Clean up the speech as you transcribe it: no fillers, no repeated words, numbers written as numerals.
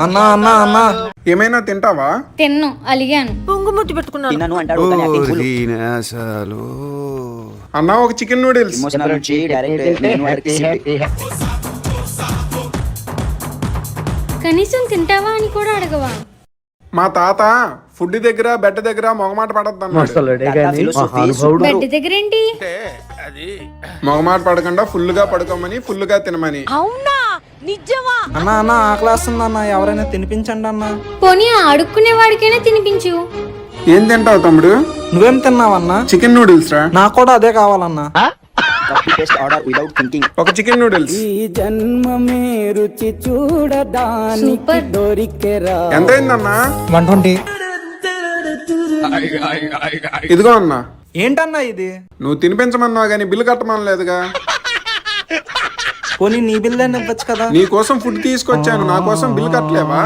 అన్నా అన్నా అన్నా ఏమైనా తింటావా? తిన్ను, అలిగాను. పొంగుముద్దు పెట్టుకున్నాను. తినను అంటాడు కానీ acting full. అసలు అన్నా ఒక చికెన్ నూడిల్స్. Emotional నుంచి direct నేను వాడికి సిప్పి. కనీసం తింటావా అని కూడా అడగవా? మా తాత ఫుడ్ దగ్గర బెడ్ దగ్గర మొగమాట పడద్దన్నాడు. తాత philosophy బెడ్ దగ్గర ఏంటి? మొగమాట పడకుండా ఫుల్ గా పడుకోమని ఫుల్ గా తినమని. అవునా నిజమా? అన్నా అన్నా ఆకలేస్తుంది అన్న, ఎవరైనా తినిపించండి అన్న. పోనీ ఆ అడుక్కునే వాడికైనా తినిపించు. ఏం తింటావు తమ్ముడు? నువ్వేం తిన్నావన్నా? చికెన్ నూడిల్స్ రా. నాకు కూడా అదే కావాలన్నా. copy paste order without thinking. ఒక చికెన్ నూడిల్స్. సూపర్. ఎంత అయిందన్నా? 120. ఇదిగో అన్నా. ఏంటన్నా ఇది? నువ్వు తినిపించమన్నావు గానీ బిల్లు కట్టమనలేదుగా. పోనీ నీ బిల్లు ఇవ్వచ్చు కదా. నీ కోసం ఫుడ్ తీసుకొచ్చాను, నా కోసం బిల్లు కట్టలేవా?